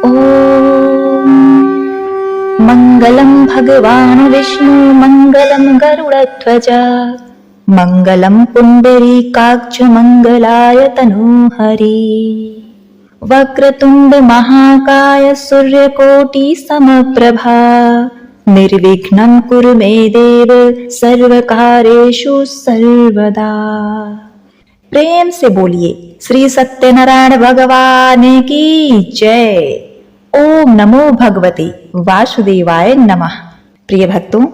ओम मंगलम भगवान विष्णु मंगलम गरुड़ध्वज मंगलम पुंडरीकाक्ष मंगलाय तनोहरि वक्रतुंड महाकाय सूर्यकोटि समप्रभा निर्विघ्नं कुरु मे देव सर्वकार्येषु सर्वदा। प्रेम से बोलिए श्री सत्यनारायण भगवान की जय। ओम नमो भगवते वासुदेवाय नमः। प्रिय भक्तों,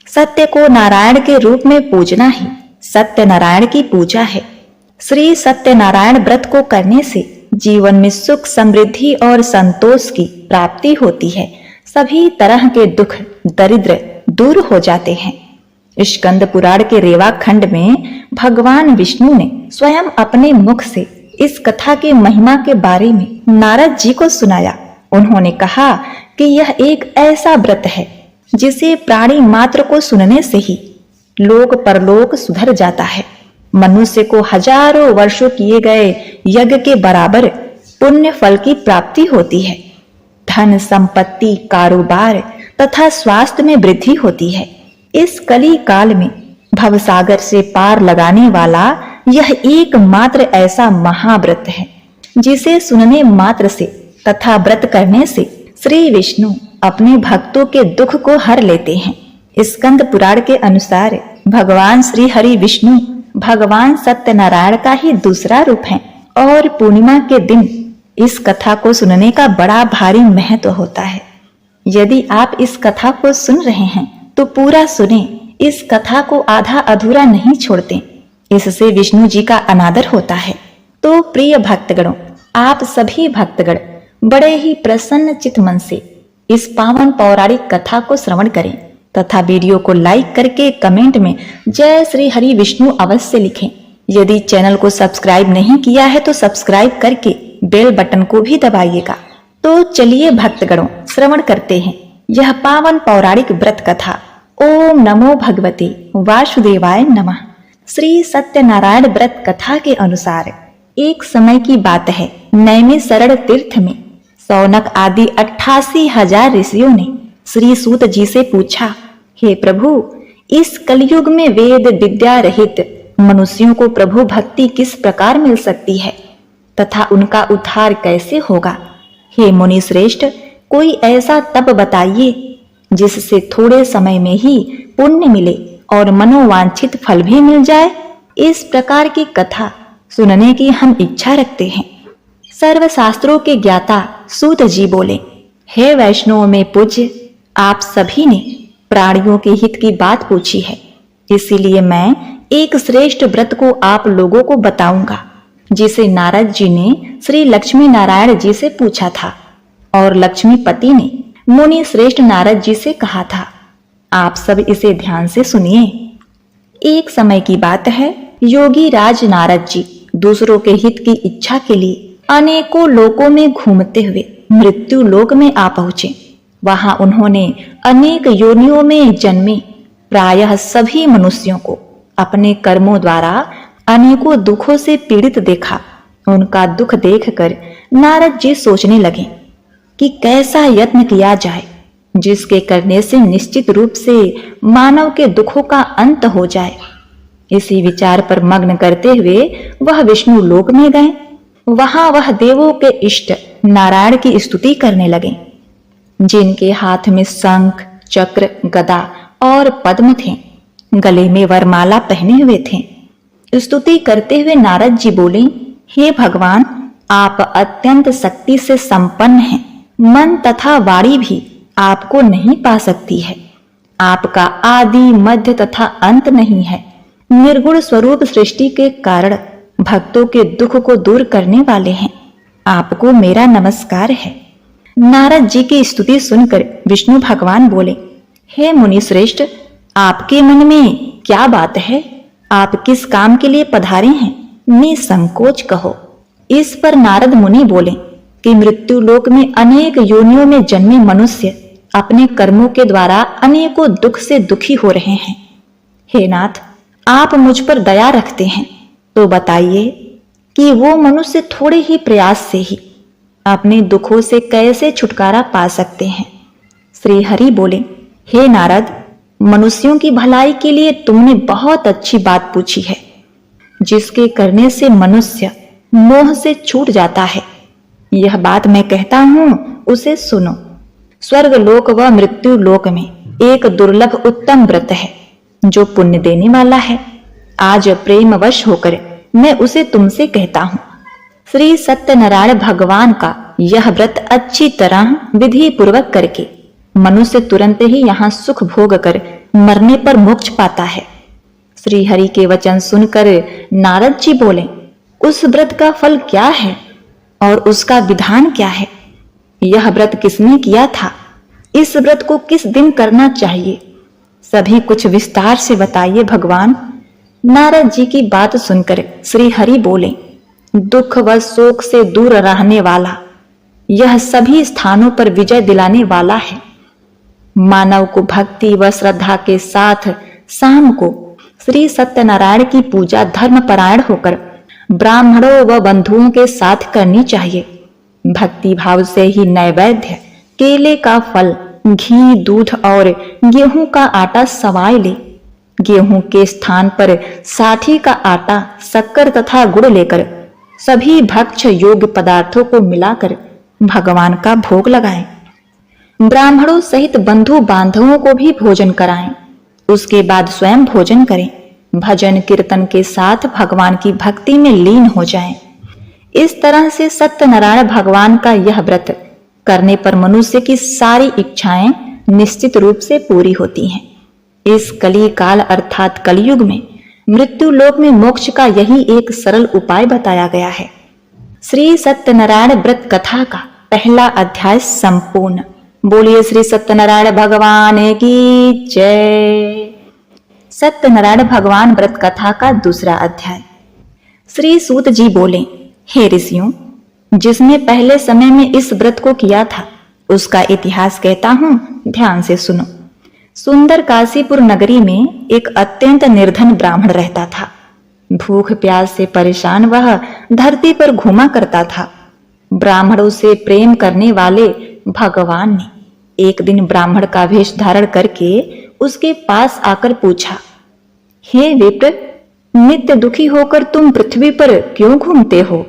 सत्य को नारायण के रूप में पूजना ही सत्यनारायण की पूजा है। श्री सत्यनारायण व्रत को करने से जीवन में सुख, समृद्धि और संतोष की प्राप्ति होती है। सभी तरह के दुख, दरिद्र दूर हो जाते हैं। स्कंद पुराण के रेवा खंड में भगवान विष्णु ने स्वयं अपने मुख से इस कथा की महिमा के बारे में नारद जी को सुनाया। उन्होंने कहा कि यह एक ऐसा व्रत है जिसे प्राणी मात्र को सुनने से ही लोक परलोक सुधर जाता है। मनुष्य को हजारों वर्षों किए गए यज्ञ के बराबर पुण्य फल की प्राप्ति होती है। धन, संपत्ति, कारोबार तथा स्वास्थ्य में वृद्धि होती है। इस कली काल में भवसागर से पार लगाने वाला यह एकमात्र ऐसा महाव्रत है जिसे सुनने मात्र से तथा व्रत करने से श्री विष्णु अपने भक्तों के दुख को हर लेते हैं। स्कंद पुराण के अनुसार भगवान श्री हरि विष्णु भगवान सत्यनारायण का ही दूसरा रूप है और पूर्णिमा के दिन इस कथा को सुनने का बड़ा भारी महत्व होता है। यदि आप इस कथा को सुन रहे हैं तो पूरा सुने। इस कथा को आधा अधूरा नहीं छोड़ते, इससे विष्णु जी का अनादर होता है। तो प्रिय भक्तगणों, आप सभी भक्तगण बड़े ही प्रसन्न चित्त मन से इस पावन पौराणिक कथा को श्रवण करें तथा वीडियो को लाइक करके कमेंट में जय श्री हरि विष्णु अवश्य लिखें। यदि चैनल को सब्सक्राइब नहीं किया है तो सब्सक्राइब करके बेल बटन को भी दबाइएगा। तो चलिए भक्तगणों, श्रवण करते हैं यह पावन पौराणिक व्रत कथा। ओम नमो भगवते वासुदेवाय नमः। श्री सत्यनारायण व्रत कथा के अनुसार एक समय की बात है, नैमिषारण्य तीर्थ में शौनक आदि 88,000 ऋषियों ने श्री सूत जी से पूछा, हे प्रभु, इस कलयुग में वेद विद्या रहित मनुष्यों को प्रभु भक्ति किस प्रकार मिल सकती है तथा उनका उद्धार कैसे होगा? हे मुनि श्रेष्ठ, कोई ऐसा तप बताइए जिससे थोड़े समय में ही पुण्य मिले और मनोवांछित फल भी मिल जाए। इस प्रकार की कथा सुनने की हम इच्छा रखते हैं। सर्वशास्त्रों के ज्ञाता सूत जी बोले, हे वैष्णव में पूज्य, आप सभी ने प्राणियों के हित की बात पूछी है, इसीलिए मैं एक श्रेष्ठ व्रत को आप लोगों को बताऊंगा जिसे नारद जी ने श्री लक्ष्मी नारायण जी से पूछा था और लक्ष्मीपति ने मुनि श्रेष्ठ नारद जी से कहा था। आप सब इसे ध्यान से सुनिए। एक समय की बात है, योगी राज नारद जी दूसरों के हित की इच्छा के लिए अनेकों लोकों में घूमते हुए मृत्यु लोक में आ पहुंचे। वहां उन्होंने अनेक योनियों में जन्मे प्रायः सभी मनुष्यों को अपने कर्मों द्वारा अनेकों दुखों से पीड़ित देखा। उनका दुख देखकर नारद जी सोचने लगे कि कैसा यत्न किया जाए जिसके करने से निश्चित रूप से मानव के दुखों का अंत हो जाए। इसी विचार पर मग्न करते हुए वह विष्णु लोक में गए। वहां वह देवों के इष्ट नारायण की स्तुति करने लगे, जिनके हाथ में शंख, चक्र, गदा और पद्म थे, गले में वरमाला पहने हुए थे। स्तुति करते हुए नारद जी बोले, हे भगवान, आप अत्यंत शक्ति से संपन्न हैं। मन तथा वाणी भी आपको नहीं पा सकती है। आपका आदि, मध्य तथा अंत नहीं है। निर्गुण स्वरूप सृष्टि के कारण भक्तों के दुख को दूर करने वाले हैं। आपको मेरा नमस्कार है। नारद जी की स्तुति सुनकर विष्णु भगवान बोले, हे मुनि श्रेष्ठ, आपके मन में क्या बात है? आप किस काम के लिए पधारे हैं? निसंकोच कहो। इस पर नारद मुनि बोले कि मृत्यु लोक में अनेक योनियों में जन्मे मनुष्य अपने कर्मों के द्वारा अनेकों दुख से दुखी हो रहे हैं। हे नाथ, आप मुझ पर दया रखते हैं तो बताइए कि वो मनुष्य थोड़े ही प्रयास से ही अपने दुखों से कैसे छुटकारा पा सकते हैं। श्री हरि बोले, हे नारद, मनुष्यों की भलाई के लिए तुमने बहुत अच्छी बात पूछी है, जिसके करने से मनुष्य मोह से छूट जाता है। यह बात मैं कहता हूं, उसे सुनो। स्वर्ग लोक व मृत्यु लोक में एक दुर्लभ उत्तम व्रत है जो पुण्य देने वाला है। आज प्रेमवश होकर मैं उसे तुमसे कहता हूं। श्री सत्यनारायण भगवान का यह व्रत अच्छी तरह विधि पूर्वक करके मनुष्य तुरंत ही यहाँ सुख भोग कर मरने पर मोक्ष पाता है। श्री हरि के वचन सुनकर नारद जी बोले, उस व्रत का फल क्या है और उसका विधान क्या है? यह व्रत किसने किया था? इस व्रत को किस दिन करना चाहिए? सभी कुछ विस्तार से बताइए भगवान। नारद जी की बात सुनकर श्री हरि बोले, दुख व शोक से दूर रहने वाला, यह सभी स्थानों पर विजय दिलाने वाला है। मानव को भक्ति व श्रद्धा के साथ शाम को श्री सत्यनारायण की पूजा धर्मपरायण होकर ब्राह्मणों व बंधुओं के साथ करनी चाहिए। भक्ति भाव से ही नैवेद्य, केले का फल, घी, दूध और गेहूं का आटा सवाई ले। गेहूं के स्थान पर साठी का आटा, शक्कर तथा गुड़ लेकर सभी भक्ष्य योग्य पदार्थों को मिलाकर भगवान का भोग लगाएं। ब्राह्मणों सहित बंधु बांधवों को भी भोजन कराएं। उसके बाद स्वयं भोजन करें। भजन कीर्तन के साथ भगवान की भक्ति में लीन हो जाएं। इस तरह से सत्यनारायण भगवान का यह व्रत करने पर मनुष्य की सारी इच्छाएं निश्चित रूप से पूरी होती हैं। इस कली काल अर्थात कलयुग में मृत्यु लोक में मोक्ष का यही एक सरल उपाय बताया गया है। श्री सत्यनारायण व्रत कथा का पहला अध्याय संपूर्ण। बोलिए श्री सत्यनारायण भगवान की जय। सत्यनारायण भगवान व्रत कथा का दूसरा अध्याय। श्री सूत जी बोले, हे ऋषियों, जिसने पहले समय में इस व्रत को किया था उसका इतिहास कहता हूं, ध्यान से सुनो। सुंदर काशीपुर नगरी में एक अत्यंत निर्धन ब्राह्मण रहता था। भूख प्यास से परेशान वह धरती पर घूमा करता था। ब्राह्मणों से प्रेम करने वाले भगवान ने एक दिन ब्राह्मण का वेश धारण करके उसके पास आकर पूछा, हे विप्र, नित्य दुखी होकर तुम पृथ्वी पर क्यों घूमते हो?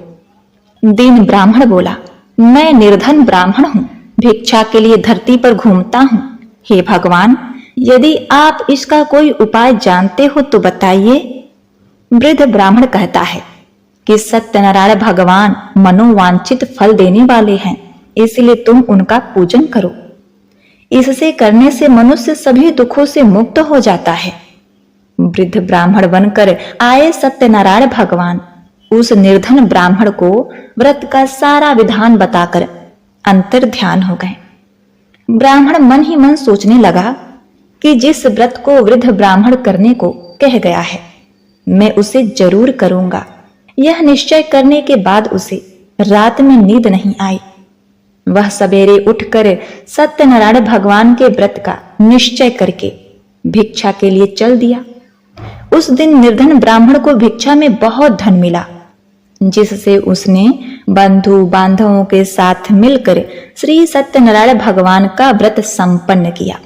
दीन ब्राह्मण बोला, मैं निर्धन ब्राह्मण हूं, भिक्षा के लिए धरती पर घूमता हूं। हे भगवान, यदि आप इसका कोई उपाय जानते हो तो बताइए। वृद्ध ब्राह्मण कहता है कि सत्यनारायण भगवान मनोवांछित फल देने वाले हैं, इसलिए तुम उनका पूजन करो। इससे करने से मनुष्य सभी दुखों से मुक्त हो जाता है। वृद्ध ब्राह्मण बनकर आए सत्यनारायण भगवान उस निर्धन ब्राह्मण को व्रत का सारा विधान बताकर अंतर ध्यान हो गए। ब्राह्मण मन ही मन सोचने लगा कि जिस व्रत को वृद्ध ब्राह्मण करने को कह गया है, मैं उसे जरूर करूंगा। यह निश्चय करने के बाद उसे रात में नींद नहीं आई। वह सवेरे उठकर सत्यनारायण भगवान के व्रत का निश्चय करके भिक्षा के लिए चल दिया। उस दिन निर्धन ब्राह्मण को भिक्षा में बहुत धन मिला, जिससे उसने बंधु बांधवों के साथ मिलकर श्री सत्यनारायण भगवान का व्रत संपन्न किया।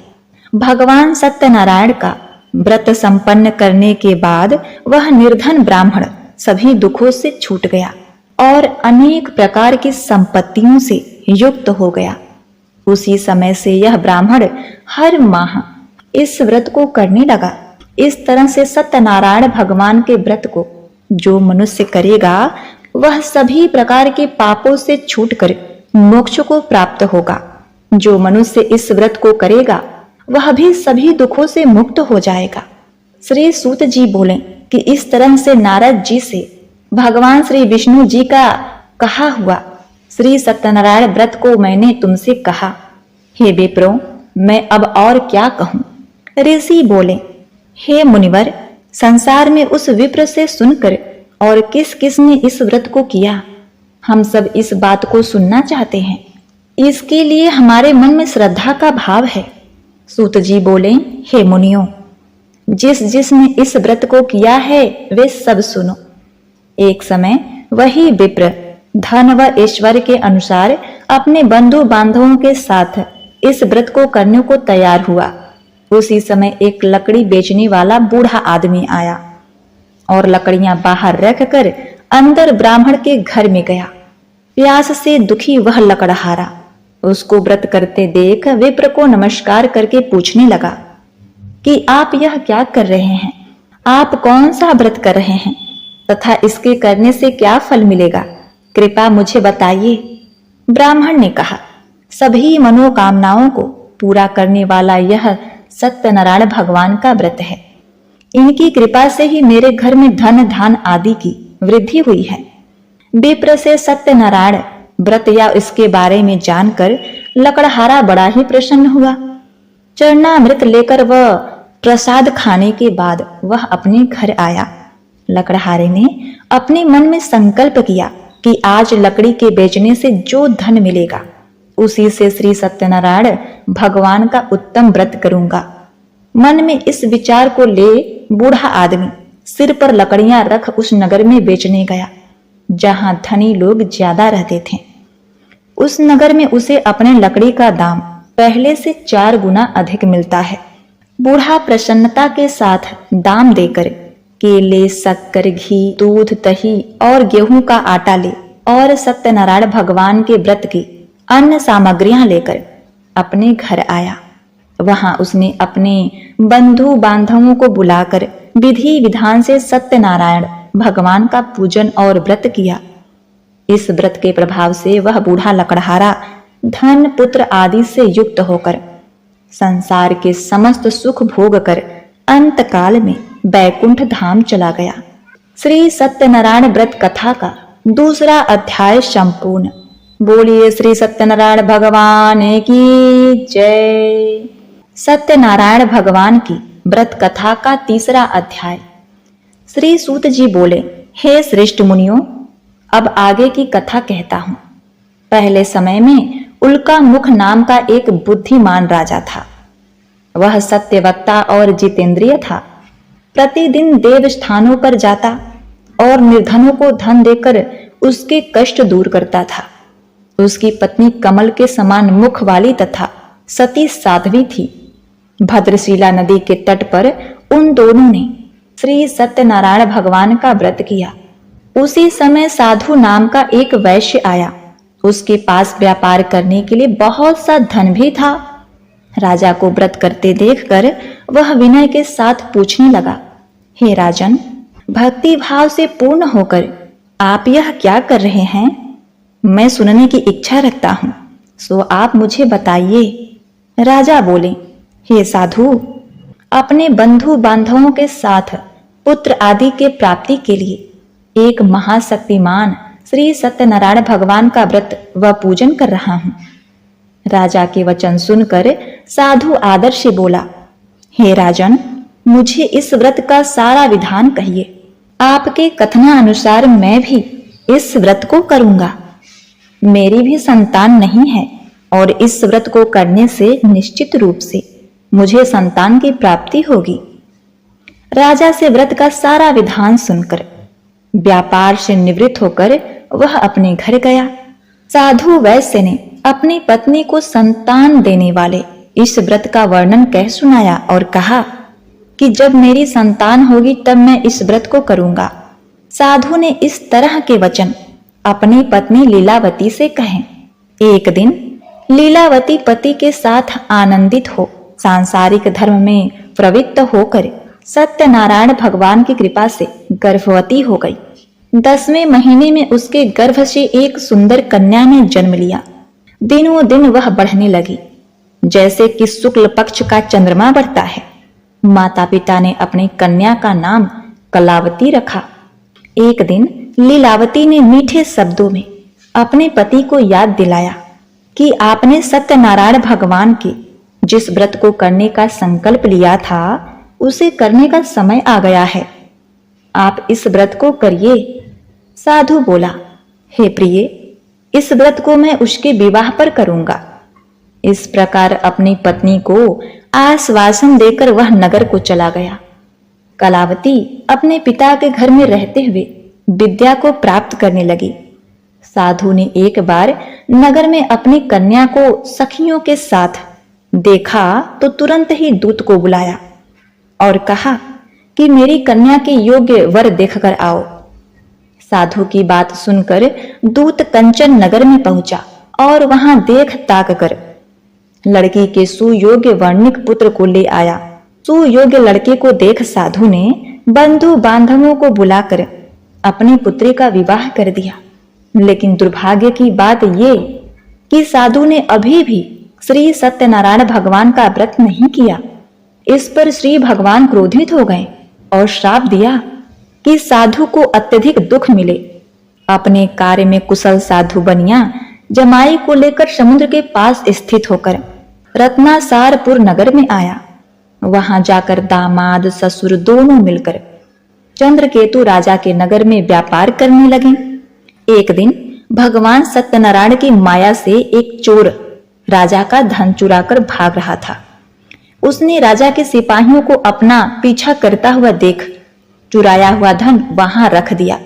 भगवान सत्यनारायण का व्रत संपन्न करने के बाद वह निर्धन ब्राह्मण सभी दुखों से छूट गया और अनेक प्रकार की संपत्तियों से युक्त हो गया। उसी समय से यह ब्राह्मण हर माह इस व्रत को करने लगा। इस तरह से सत्यनारायण भगवान के व्रत को जो मनुष्य करेगा वह सभी प्रकार के पापों से छूटकर मोक्ष को प्राप्त होगा। जो मनुष्य इस व्रत को करेगा वह भी सभी दुखों से मुक्त हो जाएगा। श्री सूत जी बोले कि इस तरह से नारद जी से भगवान श्री विष्णु जी का कहा हुआ श्री सत्यनारायण व्रत को मैंने तुमसे कहा। हे विप्रो, मैं अब और क्या कहूं? ऋषि बोले, हे मुनिवर, संसार में उस विप्र से सुनकर और किस किस ने इस व्रत को किया, हम सब इस बात को सुनना चाहते हैं। इसके लिए हमारे मन में श्रद्धा का भाव है। सूत जी बोले, हे मुनियों, जिस जिसने इस व्रत को किया है वे सब सुनो। एक समय वही विप्र धन व ऐश्वर्य के अनुसार अपने बंधु बांधवों के साथ इस व्रत को करने को तैयार हुआ। उसी समय एक लकड़ी बेचने वाला बूढ़ा आदमी आया और लकड़ियां बाहर रखकर अंदर ब्राह्मण के घर में गया। प्यास से दुखी वह लकड़हारा उसको व्रत करते देख विप्र को नमस्कार करके पूछने लगा कि आप यह क्या कर रहे हैं, आप कौन सा व्रत कर रहे हैं तथा इसके करने से क्या फल मिलेगा, कृपया मुझे बताइए। ब्राह्मण ने कहा, सभी मनोकामनाओं को पूरा करने वाला यह सत्यनारायण भगवान का व्रत है। इनकी कृपा से ही मेरे घर में धन धान आदि की वृद्धि हुई है। विप्र से सत्यनारायण व्रत या इसके बारे में जानकर लकड़हारा बड़ा ही प्रसन्न हुआ। चरणामृत लेकर वह प्रसाद खाने के बाद वह अपने घर आया। लकड़हारे ने अपने मन में संकल्प किया कि आज लकड़ी के बेचने से जो धन मिलेगा उसी से श्री सत्यनारायण भगवान का उत्तम व्रत करूंगा। मन में इस विचार को ले बूढ़ा आदमी सिर पर लकड़ियां रख उस नगर में बेचने गया जहां धनी लोग ज्यादा रहते थे। उस नगर में उसे अपने लकड़ी का दाम पहले से 4 गुना अधिक मिलता है। बूढ़ा प्रसन्नता के साथ दाम देकर केले, शक्कर, घी, दूध, दही और गेहूं का आटा ले और सत्यनारायण भगवान के व्रत की अन्य सामग्रियां लेकर अपने घर आया। वहां उसने अपने बंधु बांधवों को बुलाकर विधि विधान से सत्यनारायण भगवान का पूजन और व्रत किया। इस व्रत के प्रभाव से वह बूढ़ा लकड़हारा धन, पुत्र आदि से युक्त होकर संसार के समस्त सुख भोग कर अंत काल में बैकुंठ धाम चला गया। श्री सत्यनारायण व्रत कथा का दूसरा अध्याय संपूर्ण। बोलिए श्री सत्यनारायण भगवान की जय। सत्यनारायण भगवान की व्रत कथा का तीसरा अध्याय। श्री सूत जी बोले, हे श्रेष्ठ मुनियों, अब आगे की कथा कहता हूं। पहले समय में उल्का मुख नाम का एक बुद्धिमान राजा था। वह सत्यवक्ता और जितेंद्रिय था। प्रतिदिन देव स्थानों पर जाता और निर्धनों को धन देकर उसके कष्ट दूर करता था। उसकी पत्नी कमल के समान मुख वाली तथा सती साध्वी थी। भद्रशिला नदी के तट पर उन दोनों ने श्री सत्यनारायण भगवान का व्रत किया। उसी समय साधु नाम का एक वैश्य आया। उसके पास व्यापार करने के लिए बहुत सा धन भी था। राजा को व्रत करते देखकर वह विनय के साथ पूछने लगा, हे राजन, भक्ति भाव से पूर्ण होकर आप यह क्या कर रहे हैं? मैं सुनने की इच्छा रखता हूं, सो आप मुझे बताइए। राजा बोले, हे साधु, अपने बंधु बांधवों के साथ पुत्र आदि के प्राप्ति के लिए एक महाशक्तिमान श्री सत्यनारायण भगवान का व्रत व पूजन कर रहा हूं। राजा के वचन सुनकर साधु आदर से बोला, हे राजन, मुझे इस व्रत का सारा विधान कहिए। आपके कथनानुसार मैं भी इस व्रत को करूंगा। मेरी भी संतान नहीं है और इस व्रत को करने से निश्चित रूप से मुझे संतान की प्राप्ति होगी। राजा से व्रत का सारा विधान सुनकर व्यापार से निवृत्त होकर वह अपने घर गया। साधु वैश्य ने अपनी पत्नी को संतान देने वाले इस व्रत का वर्णन कह सुनाया और कहा कि जब मेरी संतान होगी तब मैं इस व्रत को करूंगा। साधु ने इस तरह के वचन अपनी पत्नी लीलावती से कहे। एक दिन लीलावती पति के साथ आनंदित हो सांसारिक धर्म में प्रवृत्त होकर सत्यनारायण भगवान की कृपा से गर्भवती हो गई। 10वें महीने में उसके गर्भ से एक सुंदर कन्या ने जन्म लिया। दिनों दिन वह बढ़ने लगी जैसे कि शुक्ल पक्ष का चंद्रमा बढ़ता है। माता पिता ने अपनी कन्या का नाम कलावती रखा। एक दिन लीलावती ने मीठे शब्दों में अपने पति को याद दिलाया कि आपने सत्यनारायण भगवान के जिस व्रत को करने का संकल्प लिया था उसे करने का समय आ गया है। आप इस व्रत को करिए। साधु बोला, हे प्रिय, इस व्रत को मैं उसके विवाह पर करूंगा। इस प्रकार अपनी पत्नी को आश्वासन देकर वह नगर को चला गया। कलावती अपने पिता के घर में रहते हुए विद्या को प्राप्त करने लगी। साधु ने एक बार नगर में अपनी कन्या को सखियों के साथ देखा तो तुरंत ही दूत को बुलाया और कहा कि मेरी कन्या के योग्य वर देखकर आओ। साधु की बात सुनकर दूत कंचन नगर में पहुंचा और वहां देख ताक कर लड़की के सुयोग्य वर्णिक पुत्र को ले आया। सुयोग्य लड़के को देख साधु ने बंधु बांधवों को बुलाकर अपनी पुत्री का विवाह कर दिया। लेकिन दुर्भाग्य की बात ये कि साधु ने अभी भी श्री सत्यनारायण भगवान का व्रत नहीं किया। इस पर श्री भगवान क्रोधित हो गए और श्राप दिया कि साधु को अत्यधिक दुख मिले। अपने कार्य में कुशल साधु बनिया जमाई को लेकर समुद्र के पास स्थित होकर रत्नासारपुर नगर में आया। वहां जाकर दामाद ससुर दोनों मिलकर चंद्रकेतु राजा के नगर में व्यापार करने लगे। एक दिन भगवान सत्यनारायण की माया से एक चोर राजा का धन चुराकर भाग रहा था। उसने राजा के सिपाहियों को अपना पीछा करता हुआ देख चुराया हुआ धन वहां रख दिया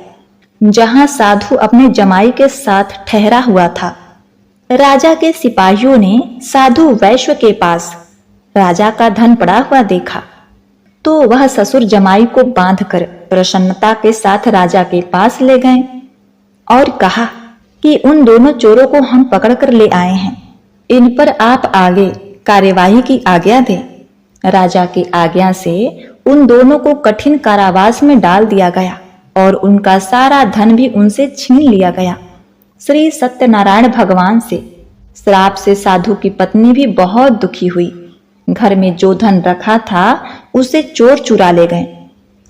जहां साधु अपने जमाई के साथ ठहरा हुआ था। राजा के सिपाहियों ने साधु वैश्य के पास राजा का धन पड़ा हुआ देखा तो वह ससुर जमाई को बांधकर प्रसन्नता के साथ राजा के पास ले गए और कहा कि उन दोनों चोरों को हम पकड़कर ले आए हैं, इन पर आप आगे कार्यवाही की आज्ञा दें। राजा की आज्ञा से उन दोनों को कठिन कारावास में डाल दिया गया और उनका सारा धन भी उनसे छीन लिया गया। श्री सत्यनारायण भगवान से श्राप से साधु की पत्नी भी बहुत दुखी हुई। घर में जो धन रखा था उसे चोर चुरा ले गए।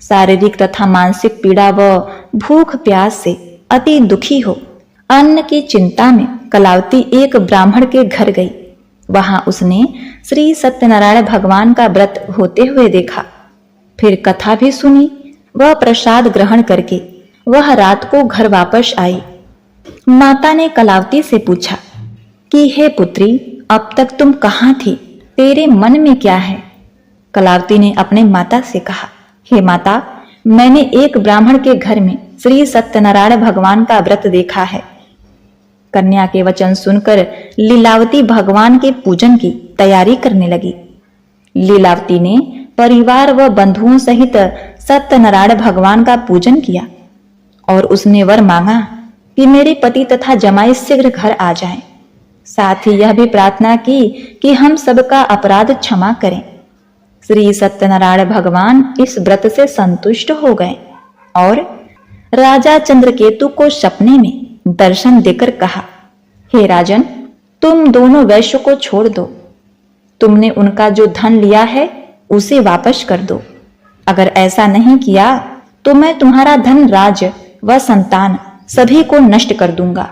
शारीरिक तथा मानसिक पीड़ा व भूख प्यास से अति दुखी हो अन्न की चिंता में कलावती एक ब्राह्मण के घर गई। वहां उसने श्री सत्यनारायण भगवान का व्रत होते हुए देखा। फिर कथा भी सुनी। वह प्रसाद ग्रहण करके वह रात को घर वापस आई। माता ने कलावती से पूछा कि हे पुत्री, अब तक तुम कहाँ थी, तेरे मन में क्या है? कलावती ने अपने माता से कहा, हे माता, मैंने एक ब्राह्मण के घर में श्री सत्यनारायण भगवान का व्रत देखा है। कन्या के वचन सुनकर लीलावती भगवान के पूजन की तैयारी करने लगी। लीलावती ने परिवार व बंधुओं सहित सत्यनारायण भगवान का पूजन किया और उसने वर मांगा कि मेरे पति तथा जमाई शीघ्र घर आ जाएं। साथ ही यह भी प्रार्थना की कि हम सबका अपराध क्षमा करें। श्री सत्यनारायण भगवान इस व्रत से संतुष्ट हो गए और राजा चंद्रकेतु को सपने में दर्शन देकर कहा, हे राजन, तुम दोनों वैश्य को छोड़ दो। तुमने उनका जो धन लिया है उसे वापस कर दो। अगर ऐसा नहीं किया तो मैं तुम्हारा धन, राज व संतान सभी को नष्ट कर दूंगा।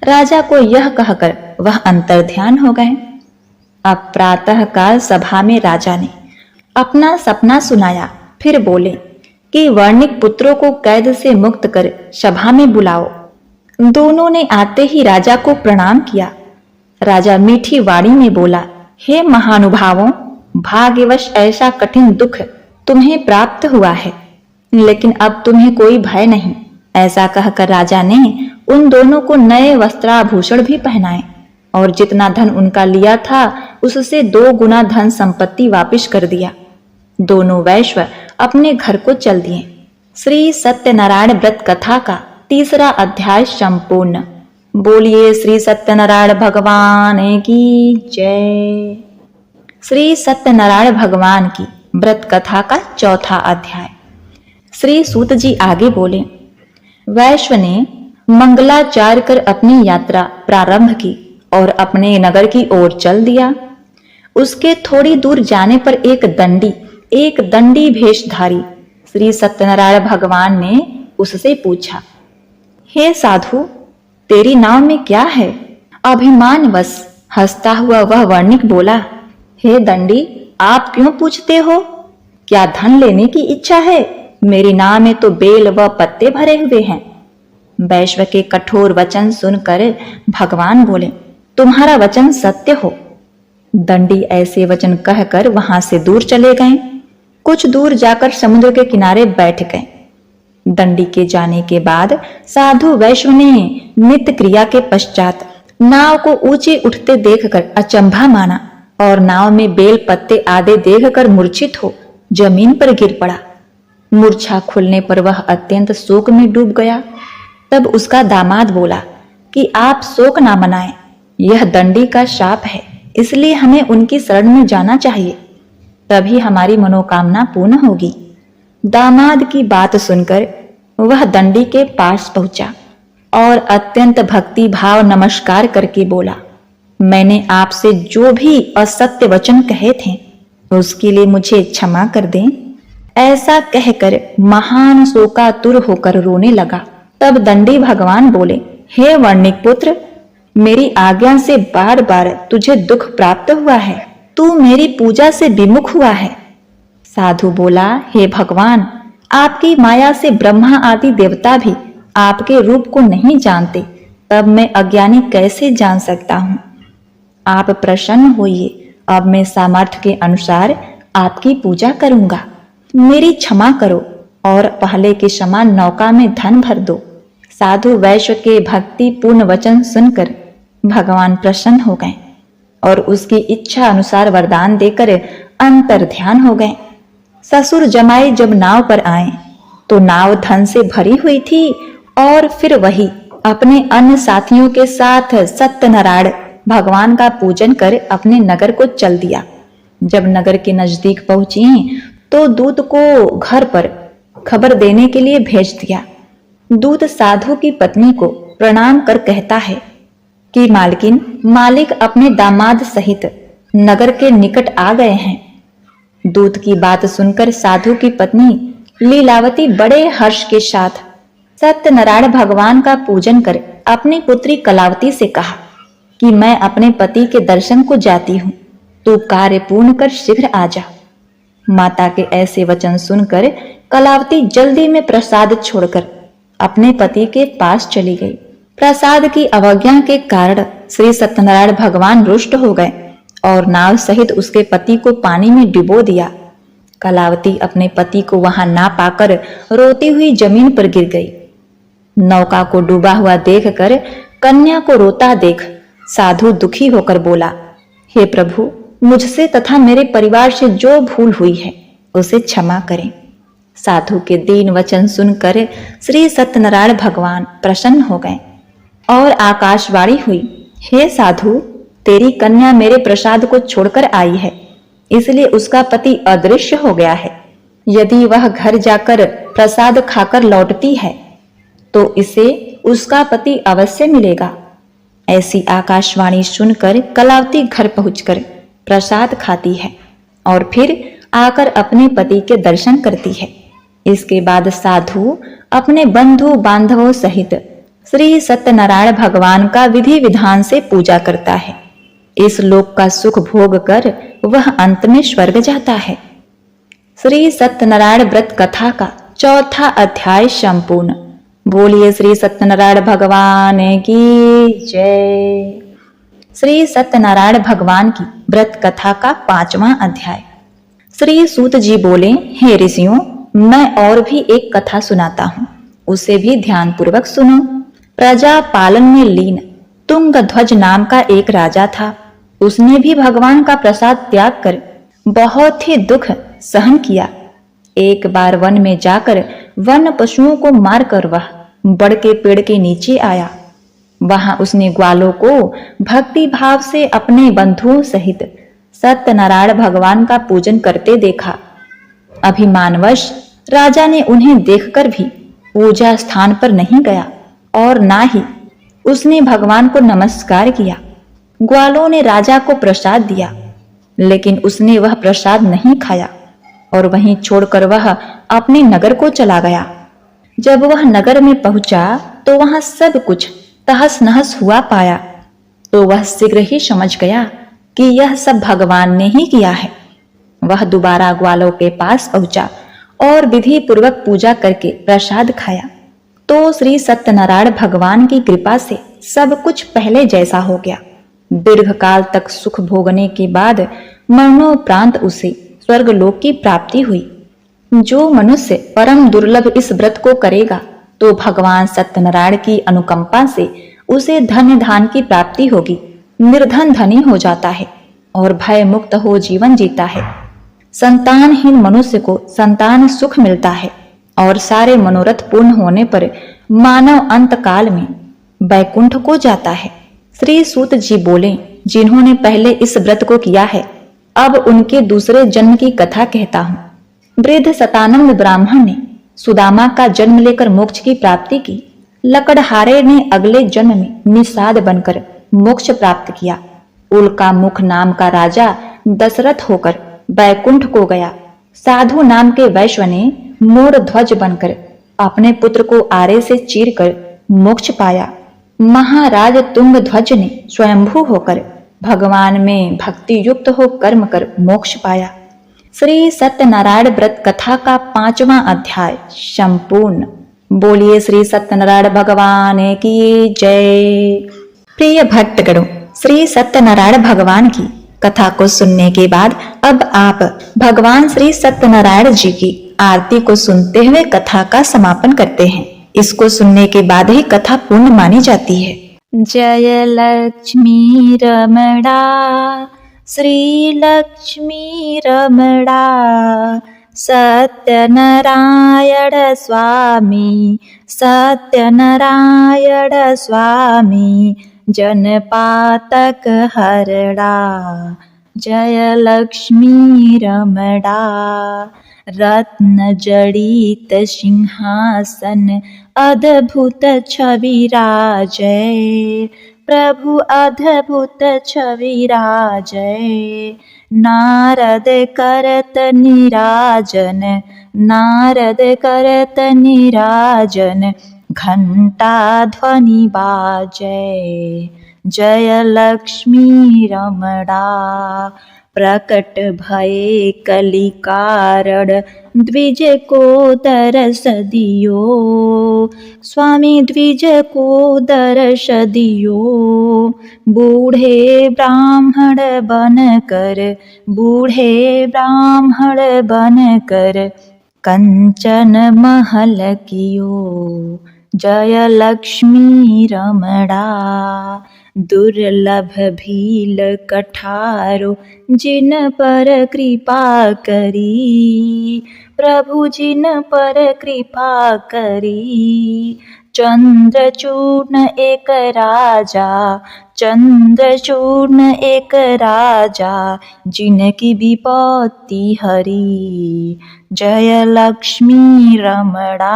राजा को यह कहकर वह अंतर्ध्यान हो गए। अब प्रातः काल सभा में राजा ने अपना सपना सुनाया। फिर बोले कि वर्णिक पुत्रों को कैद से मुक्त कर सभा में बुलाओ। दोनों ने आते ही राजा को प्रणाम किया। राजा मीठी वाणी में बोला, हे महानुभावों, भाग्यवश ऐसा कठिन दुख तुम्हें प्राप्त हुआ है, लेकिन अब तुम्हें कोई भय नहीं। ऐसा कहकर राजा ने उन दोनों को नए वस्त्राभूषण भी पहनाए और जितना धन उनका लिया था उससे 2 गुना धन संपत्ति वापस कर दिया। दोनों वैश्य अपने घर को चल दिए। श्री सत्यनारायण व्रत कथा का 3रा अध्याय संपूर्ण। बोलिए श्री सत्यनारायण भगवान की जय। श्री सत्यनारायण भगवान की व्रत कथा का 4था अध्याय। श्री सूत जी आगे बोले, वैश्व ने मंगलाचार कर अपनी यात्रा प्रारंभ की और अपने नगर की ओर चल दिया। उसके थोड़ी दूर जाने पर एक दंडी भेषधारी श्री सत्यनारायण भगवान ने उससे पूछा, हे साधु, तेरी नाव में क्या है? अभिमानवश हंसता हुआ वह वर्णिक बोला, हे दंडी, आप क्यों पूछते हो? क्या धन लेने की इच्छा है? मेरी नाव में तो बेल व पत्ते भरे हुए हैं। वैश्व के कठोर वचन सुनकर भगवान बोले, तुम्हारा वचन सत्य हो। दंडी ऐसे वचन कहकर वहां से दूर चले गए। कुछ दूर जाकर समुद्र के किनारे बैठ गए। दंडी के जाने के बाद साधु वैश्व ने नित्य क्रिया के पश्चात नाव को ऊंचे उठते देखकर अचंभा माना और नाव में बेल पत्ते आदि देखकर मूर्छित हो जमीन पर गिर पड़ा। मूर्छा खुलने पर वह अत्यंत शोक में डूब गया। तब उसका दामाद बोला कि आप शोक ना मनाएं, यह दंडी का शाप है, इसलिए हमें उनकी शरण में जाना चाहिए, तभी हमारी मनोकामना पूर्ण होगी। दामाद की बात सुनकर वह दंडी के पास पहुंचा और अत्यंत भक्ति भाव नमस्कार करके बोला, मैंने आपसे जो भी असत्य वचन कहे थे उसके लिए मुझे क्षमा कर दें। ऐसा कहकर महान शोकातुर होकर रोने लगा। तब दंडी भगवान बोले, हे वर्णिक पुत्र, मेरी आज्ञा से बार बार तुझे दुख प्राप्त हुआ है, तू मेरी पूजा से विमुख हुआ है। साधु बोला, हे भगवान, आपकी माया से ब्रह्मा आदि देवता भी आपके रूप को नहीं जानते, तब मैं अज्ञानी कैसे जान सकता हूँ। आप प्रसन्न होइए, अब मैं सामर्थ्य के अनुसार आपकी पूजा करूंगा। मेरी क्षमा करो और पहले के समान नौका में धन भर दो। साधु वैश्य के भक्ति पूर्ण वचन सुनकर भगवान प्रसन्न हो गए और उसकी इच्छा अनुसार वरदान देकर अंतर ध्यान हो गए। ससुर जमाई जब नाव पर आए तो नाव धन से भरी हुई थी और फिर वही अपने अन्य साथियों के साथ सत्यनारायण भगवान का पूजन कर अपने नगर को चल दिया। जब नगर के नजदीक पहुंची तो दूत को घर पर खबर देने के लिए भेज दिया। दूत साधु की पत्नी को प्रणाम कर कहता है कि मालकिन, मालिक अपने दामाद सहित नगर के निकट आ गए हैं। दूत की बात सुनकर साधु की पत्नी लीलावती बड़े हर्ष के साथ सत्यनारायण भगवान का पूजन कर अपनी पुत्री कलावती से कहा कि मैं अपने पति के दर्शन को जाती हूँ, तू कार्य पूर्ण कर शीघ्र आ जा। माता के ऐसे वचन सुनकर कलावती जल्दी में प्रसाद छोड़कर अपने पति के पास चली गई। प्रसाद की अवज्ञा के कारण श्री सत्यनारायण भगवान रुष्ट हो गए और नाव सहित उसके पति को पानी में डुबो दिया। कलावती अपने पति को वहां ना पाकर रोती हुई जमीन पर गिर गई। नौका को डूबा हुआ देखकर कन्या को रोता देख साधु दुखी होकर बोला, हे प्रभु, मुझसे तथा मेरे परिवार से जो भूल हुई है उसे क्षमा करें। साधु के दीन वचन सुनकर श्री सत्यनारायण भगवान प्रसन्न हो गए और आकाशवाणी हुई, हे साधु, तेरी कन्या मेरे प्रसाद को छोड़कर आई है, इसलिए उसका पति अदृश्य हो गया है। यदि वह घर जाकर प्रसाद खाकर लौटती है तो इसे उसका पति अवश्य मिलेगा। ऐसी आकाशवाणी सुनकर कलावती घर पहुंचकर प्रसाद खाती है और फिर आकर अपने पति के दर्शन करती है। इसके बाद साधु अपने बंधु बांधवों सहित श्री सत्यनारायण भगवान का विधि विधान से पूजा करता है। इस लोक का सुख भोग कर वह अंत में स्वर्ग जाता है। श्री सत्यनारायण व्रत कथा का चौथा अध्याय संपूर्ण। बोलिए श्री सत्यनारायण भगवान की जय। श्री सत्यनारायण भगवान की व्रत कथा का 5वां अध्याय। श्री सूत जी बोले, हे ऋषियों, मैं और भी एक कथा सुनाता हूँ, उसे भी ध्यान पूर्वक सुनो। प्रजा पालन में लीन तुंगध्वज नाम का एक राजा था। उसने भी भगवान का प्रसाद त्याग कर बहुत ही दुख सहन किया। एक बार वन में जाकर वन पशुओं को मारकर वह बड़ के पेड़ के नीचे आया। वहां उसने ग्वालों को भक्ति भाव से अपने बंधुओं सहित सत्यनारायण भगवान का पूजन करते देखा। अभिमानवश राजा ने उन्हें देखकर भी पूजा स्थान पर नहीं गया और ना ही उसने भगवान को नमस्कार किया। ग्वालों ने राजा को प्रसाद दिया, लेकिन उसने वह प्रसाद नहीं खाया और वहीं छोड़कर वह अपने नगर को चला गया। जब वह नगर में पहुंचा तो वहां सब कुछ तहस नहस हुआ पाया, तो वह शीघ्र ही समझ गया कि यह सब भगवान ने ही किया है। वह दोबारा ग्वालों के पास पहुंचा और विधि पूर्वक पूजा करके प्रसाद खाया, तो श्री सत्यनारायण भगवान की कृपा से सब कुछ पहले जैसा हो गया। दीर्घ काल तक सुख भोगने के बाद मरणोपरांत उसे स्वर्गलोक की प्राप्ति हुई। जो मनुष्य परम दुर्लभ इस व्रत को करेगा तो भगवान सत्यनारायण की अनुकंपा से उसे धन्य धान की प्राप्ति होगी, निर्धन धनी हो जाता है और भय मुक्त हो जीवन जीता है। संतानहीन मनुष्य को संतान सुख मिलता है और सारे मनोरथ पूर्ण होने पर मानव अंत काल में बैकुंठ को जाता है। श्री सूत जी बोले, जिन्होंने पहले इस व्रत को किया है, अब उनके दूसरे जन्म की कथा कहता हूँ। वृद्ध शतानंद ब्राह्मण ने सुदामा का जन्म लेकर मोक्ष की प्राप्ति की। लकड़हारे ने अगले जन्म में निषाद बनकर मोक्ष प्राप्त किया। उल्का मुख नाम का राजा दशरथ होकर बैकुंठ को गया। साधु नाम के वैश्य ने मोर ध्वज बनकर अपने पुत्र को आरे से चीरकर मोक्ष पाया। महाराज तुंग ध्वज ने स्वयंभू होकर भगवान में भक्ति युक्त हो कर्म कर मोक्ष पाया। श्री सत्यनारायण व्रत कथा का 5वां अध्याय संपूर्ण। बोलिए श्री सत्यनारायण भगवान की जय। प्रिय भक्तगणों, श्री सत्यनारायण भगवान की कथा को सुनने के बाद अब आप भगवान श्री सत्यनारायण जी की आरती को सुनते हुए कथा का समापन करते हैं। इसको सुनने के बाद ही कथा पूर्ण मानी जाती है। जय लक्ष्मी रमणा, श्री लक्ष्मी रमणा, सत्यनारायण स्वामी, सत्यनारायण स्वामी, जनपातक हरड़ा। जय लक्ष्मी रमणा, रत्न जड़ित सिंहासन अद्भुत छवि राजय, प्रभु अद्भुत छवि राजय। नारद करत निराजन, नारद करत निराजन, घंटा ध्वनि बाजय। जय लक्ष्मी रमणा, प्रकट भये कलि कारण, द्विज को दरस दियो, स्वामी द्विज को दरस दियो। बूढ़े ब्राह्मण बन कर, बूढ़े ब्राह्मण बन कर, कंचन महल कियो। जय लक्ष्मी रमणा, दुर्लभ भील कठारो, जिन पर कृपा करी, प्रभु जिन पर कृपा करी। चंद्रचूर्ण एक राजा, चंद्रचूर्ण एक राजा, जिनकी विपत्ति हरी। जय लक्ष्मी रमणा,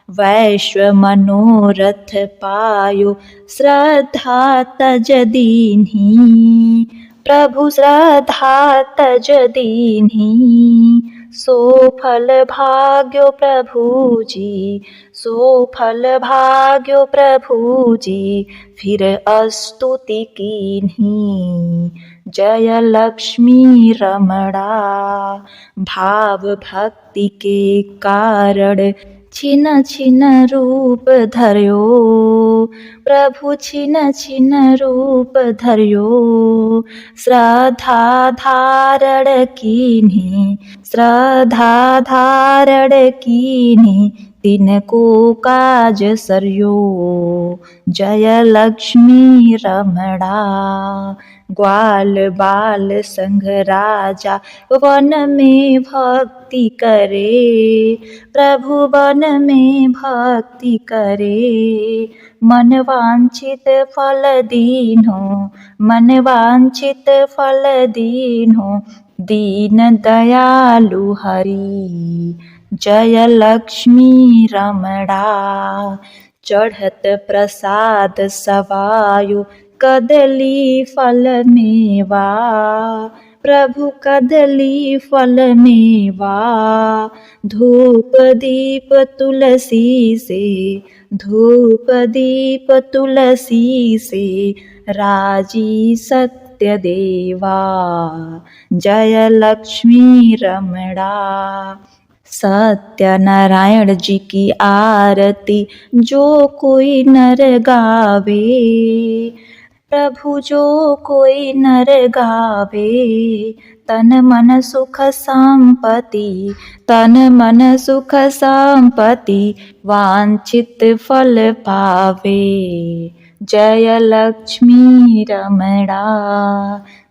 वैश्व मनोरथ पायो, श्रद्धा तज दीन्ही, प्रभु श्रद्धा तज दीन्ही। सो फल भाग्यो प्रभु जी, सो फल भाग्यो प्रभु जी, फिर स्तुति कीन्ही। जय लक्ष्मी रमणा, भाव भक्ति के कारण छिन छिन रूप धर्यो, प्रभु छिन छिन रूप धर्यो। श्रद्धा धारण कीन्ही, श्रद्धा धारण कीन्ही, तिनको काज सर्यो। जय लक्ष्मी रमणा, ग्वाल बाल संग राजा वन में भक्ति करे, प्रभु वन में भक्ति करे। मन वांछित फल दीन्हो, मन वांछित फल दीन्हो, दीन दयालु हरि। जय लक्ष्मी रमणा, चढ़त प्रसाद सवायो, कदली फल मेवा, प्रभु कदली फल मेवा। धूप दीप तुलसी से, धूप दीप तुलसी से, राजी सत्य देवा। जय लक्ष्मी रमणा, सत्यनारायण जी की आरती जो कोई नर गावे, प्रभु जो कोई नर गावे, तन मन सुख संपत्ति, तन मन सुख संपत्ति, वांछित फल पावे। जय लक्ष्मी रमणा,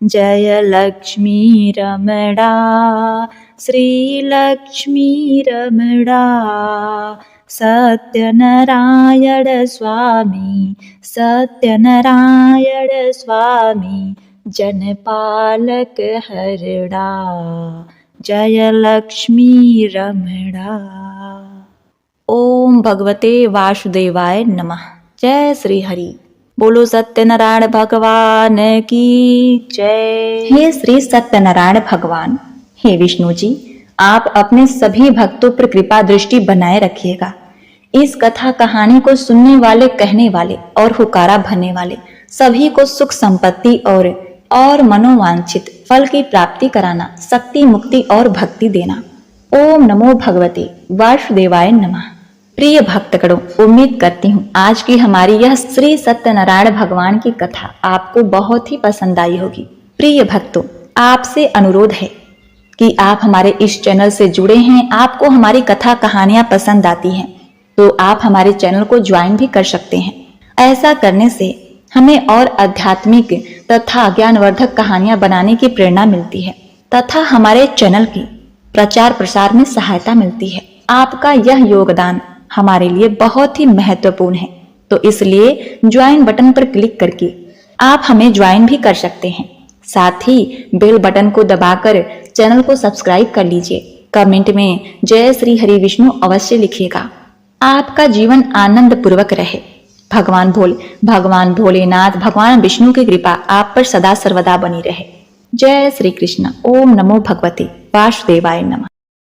जय लक्ष्मी रमणा, श्री लक्ष्मी रमणा। सत्यनारायण स्वामी, सत्यनारायण स्वामी, जनपालक हरड़ा। जय लक्ष्मी रमणा। ओम भगवते वासुदेवाय नमः। जय श्री हरि। बोलो सत्यनारायण भगवान की जय। हे श्री सत्यनारायण भगवान, हे विष्णु जी, आप अपने सभी भक्तों पर कृपा दृष्टि बनाए रखिएगा। इस कथा कहानी को सुनने वाले, कहने वाले और हुकारा भरने वाले सभी को सुख संपत्ति और मनोवांछित फल की प्राप्ति कराना, शक्ति, मुक्ति और भक्ति देना। ओम नमो भगवते वासुदेवाय नमः। प्रिय भक्तगणों, उम्मीद करती हूँ आज की हमारी यह श्री सत्यनारायण भगवान की कथा आपको बहुत ही पसंद आई होगी। प्रिय भक्तों, आपसे अनुरोध है कि आप हमारे इस चैनल से जुड़े हैं, आपको हमारी कथा कहानियां पसंद आती हैं, तो आप हमारे चैनल को ज्वाइन भी कर सकते हैं। ऐसा करने से हमें और आध्यात्मिक तथा ज्ञानवर्धक कहानियां बनाने की प्रेरणा मिलती है तथा हमारे चैनल की प्रचार प्रसार में सहायता मिलती है। आपका यह योगदान हमारे लिए बहुत ही महत्वपूर्ण है, तो इसलिए ज्वाइन बटन पर क्लिक करके आप हमें ज्वाइन भी कर सकते हैं। साथ ही बेल बटन को दबाकर चैनल को सब्सक्राइब कर लीजिए। कमेंट में जय श्री हरि विष्णु अवश्य लिखिएगा। आपका जीवन आनंद पूर्वक रहे। भगवान भोलेनाथ, भगवान विष्णु की कृपा आप पर सदा सर्वदा बनी रहे। जय श्री कृष्ण। ओम नमो भगवते वासुदेवाय नमः।